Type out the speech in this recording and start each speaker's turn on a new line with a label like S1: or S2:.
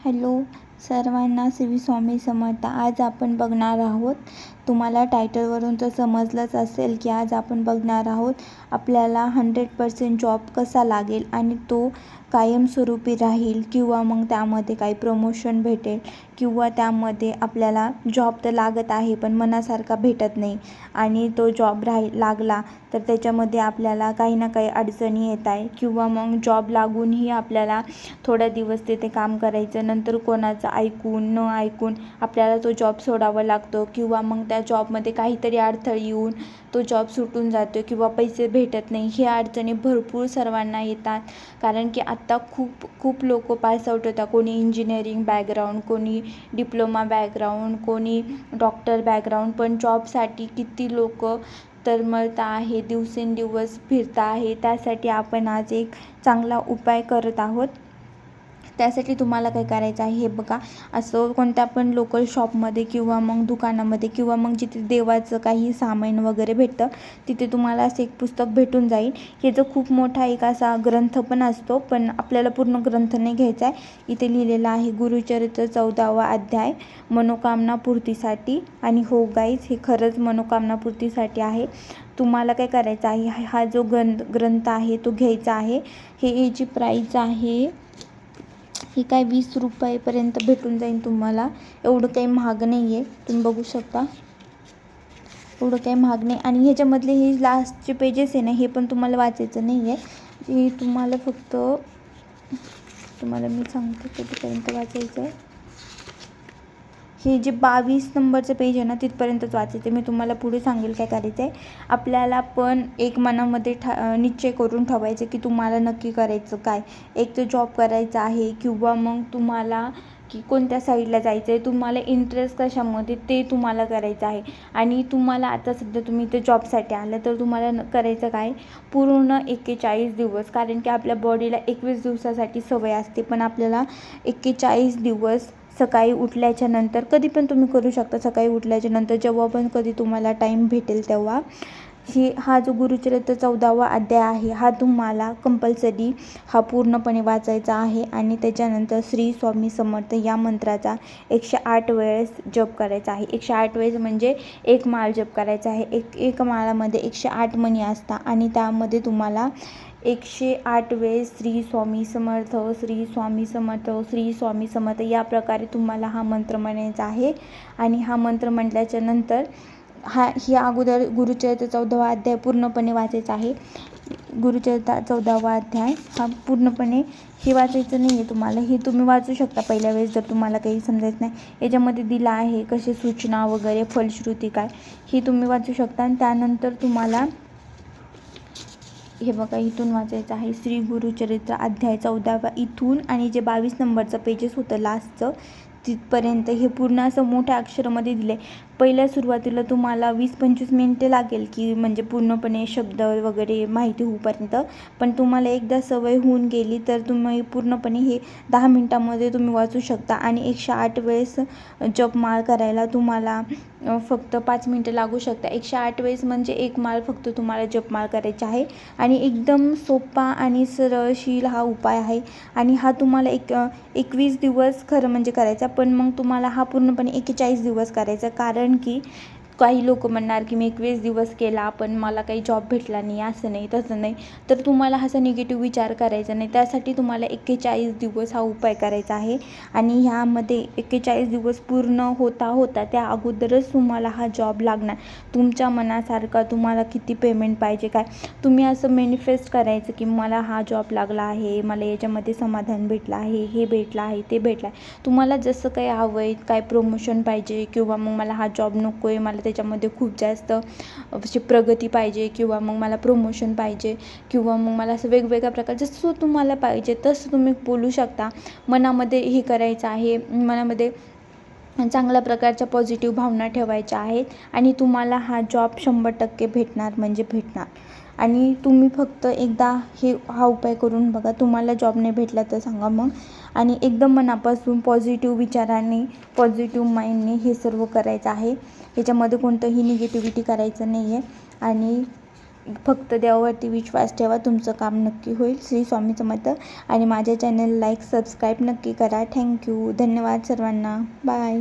S1: Hello सर्वांना, श्री स्वामी समर्थ. आज आपण बघणार आहोत, तुम्हाला टायटलवरून तर समजलंच असेल की आज आपण बघणार आहोत आपल्याला 100% जॉब कसा लागेल आणि तो कायमस्वरूपी राहील किंवा मग त्यामध्ये काही प्रमोशन भेटेल किंवा त्यामध्ये आपल्याला जॉब तर लागत आहे पण मनासारखा भेटत नाही आणि तो जॉब लागला तर त्याच्यामध्ये आपल्याला काही ना काही अडचणी येत आहे किंवा मग जॉब लागूनही आपल्याला थोडा दिवस तिथे काम करायचं, नंतर कोणाचं ऐकून न ऐकून आपल्याला तो जॉब सोडावा लागतो किंवा मग त्या जॉबमध्ये काहीतरी अडथळे येऊन तो जॉब सुटून जातो किंवा पैसे भेटत नाही. हे अडचणी भरपूर सर्वांना येतात कारण की आत्ता खूप लोक पास आउट होतात. कोणी इंजिनिअरिंग बॅकग्राऊंड, कोणी डिप्लोमा बॅकग्राऊंड, कोणी डॉक्टर बॅकग्राऊंड, पण जॉबसाठी किती लोक तळमळता आहे, दिवसेंदिवस फिरता आहे. त्यासाठी आपण आज एक चांगला उपाय करत आहोत. त्यासाठी तुम्हाला काय करायचं आहे हे बघा. असं कोणत्या पण लोकल शॉपमध्ये किंवा मग दुकानामध्ये किंवा मग जिथे देवाचं काही सामान वगैरे भेटतं तिथे तुम्हाला असं एक पुस्तक भेटून जाईल. ह्याचं खूप मोठा एक असा ग्रंथ पण असतो, पण आपल्याला पूर्ण ग्रंथ नाही घ्यायचा आहे. इथे लिहिलेलं आहे गुरुचरित्र 14वा अध्याय मनोकामना पूर्तीसाठी. आणि हो गाईज, हे खरंच मनोकामना पूर्तीसाठी आहे. तुम्हाला काय करायचं आहे, हा जो ग्रंथ आहे तो घ्यायचा आहे. याची प्राईज आहे, ही काय 20 रुपयेपर्यंत भेटून जाईल तुम्हाला. एवढं काही महाग नाही आहे, तुम्ही बघू शकता. एवढं काही महाग नाही. आणि ह्याच्यामधले हे लास्टचे पेजेस आहे ना, हे पण तुम्हाला वाचायचं नाही आहे. हे तुम्हाला फक्त तुम्हाला मी सांगते कधीपर्यंत वाचायचं आहे. हे जे 22 नंबरचं पेज आहे ना तिथपर्यंतच वाचायचं. मी तुम्हाला पुढे सांगेल काय करायचं आहे. आपल्याला पण एक मनामध्ये निश्चय करून ठेवायचं की तुम्हाला नक्की करायचं काय. एक तर जॉब करायचा आहे किंवा मग तुम्हाला की कोणत्या साईडला जायचं आहे, तुम्हाला इंटरेस्ट कशामध्ये ते तुम्हाला करायचं आहे. आणि तुम्हाला आता सध्या तुम्ही इथे जॉबसाठी आलं तर तुम्हाला करायचं काय, पूर्ण 41 दिवस. कारण की आपल्या बॉडीला 21 दिवसासाठी सवय असते, पण आपल्याला 41 दिवस सकाळी उठल्याच्या नंतर कधी पण तुम्ही करू शकता. सकाळी उठल्याच्या नंतर जेव्हा पण कधी तुम्हाला टाईम भेटेल तेव्हा हा जो गुरुचरित्र 14वा अध्याय आहे हा तुम्हाला कंपल्सरी हा पूर्णपणे वाचायचा आहे. आणि त्याच्यानंतर श्री स्वामी समर्थ या मंत्राचा 108 वेळेस जप करायचा आहे. 108 वेळेस म्हणजे एक माळ जप करायचा आहे. एक माळामध्ये 108 मणी असतात आणि त्यामध्ये तुम्हाला 108 वेळेस श्री स्वामी समर्थ, श्री स्वामी समर्थ, श्री स्वामी समर्थ या प्रकारे तुम्हाला हा मंत्र म्हणायचा आहे. आणि हा मंत्र म्हटल्याच्या नंतर ही अगोदर गुरुचरित्र 14वा अध्याय पूर्णपणे वाचायचा आहे. गुरुचरित्र 14वा अध्याय हा पूर्णपणे हे वाचायचं नाही आहे तुम्हाला. हे तुम्ही वाचू शकता पहिल्या वेळेस जर तुम्हाला काही समजायचं नाही. याच्यामध्ये दिला आहे कसे सूचना वगैरे, फलश्रुती काय, हे तुम्ही वाचू शकता. आणि त्यानंतर तुम्हाला हे बघा इथून वाचायचं आहे श्री गुरुचरित्र अध्याय 14वा इथून. आणि जे 22 नंबरचं पेजेस होतं लास्टचं तिथपर्यंत हे पूर्ण असं मोठ्या अक्षरामध्ये दिले. पहिल्या सुरुवातीला तुम्हाला 20-25 मिनिटे लागेल की म्हणजे पूर्णपणे शब्द वगैरे माहिती होऊपर्यंत, पण तुम्हाला एकदा सवय होऊन गेली तर तुम्ही पूर्णपणे हे 10 मिनिटांमध्ये तुम्ही वाचू शकता. आणि 108 वेळेस जपमाळ करायला तुम्हाला फक्त 5 मिनिटं लागू शकता. 108 वेळेस म्हणजे एक माळ फक्त तुम्हाला जपमाळ करायची आहे. आणि एकदम सोपा आणि सरळशील हा उपाय आहे. आणि हा तुम्हाला 21 दिवस खरं म्हणजे करायचा, पण मग तुम्हाला हा पूर्णपणे 41 दिवस करायचा. कारण की काही लोक म्हणणार की मी 21 दिवस केला पण मला काही जॉब भेटला नाही, असं नाही तसं नाही. तर तुम्हाला असा निगेटिव्ह विचार करायचा नाही. त्यासाठी तुम्हाला 41 दिवस हा उपाय करायचा आहे. आणि ह्यामध्ये 41 दिवस पूर्ण होता त्या अगोदरच तुम्हाला हा जॉब लागणार. तुमच्या मनासारखा तुम्हाला किती पेमेंट पाहिजे काय, तुम्ही असं मॅनिफेस्ट करायचं की मला हा जॉब लागला आहे, मला याच्यामध्ये समाधान भेटलं आहे, हे भेटलं आहे, ते भेटलं आहे. तुम्हाला जसं काही हवं आहे, काय प्रमोशन पाहिजे किंवा मग मला हा जॉब नको आहे, मला त्याच्यामध्ये खूप जास्त अशी प्रगती पाहिजे किंवा मग मला प्रमोशन पाहिजे किंवा मग मला असं वेगवेगळ्या प्रकार जसं तुम्हाला पाहिजे तसं तुम्ही बोलू शकता. मनामध्ये हे करायचं आहे, मनामध्ये चांगल्या प्रकारच्या पॉझिटिव्ह भावना ठेवायच्या आहेत आणि तुम्हाला हा जॉब 100% भेटणार म्हणजे भेटणार. आणि तुम्ही फक्त एकदा हा उपाय करून बघा. तुम्हाला जॉब नाही भेटला तर सांगा मग. आणि एकदम मनापासून पॉझिटिव्ह विचाराने, पॉझिटिव्ह माइंडने हे सर्व करायचं आहे. याच्यामध्ये कोणतंही निगेटिव्हिटी करायचं नाही आहे. आणि फक्त देवावरती विश्वास ठेवा, तुमचं काम नक्की होईल. श्री स्वामी समर्थ. आणि माझ्या चॅनल लाईक सबस्क्राईब नक्की करा. थँक्यू. धन्यवाद सर्वांना. बाय.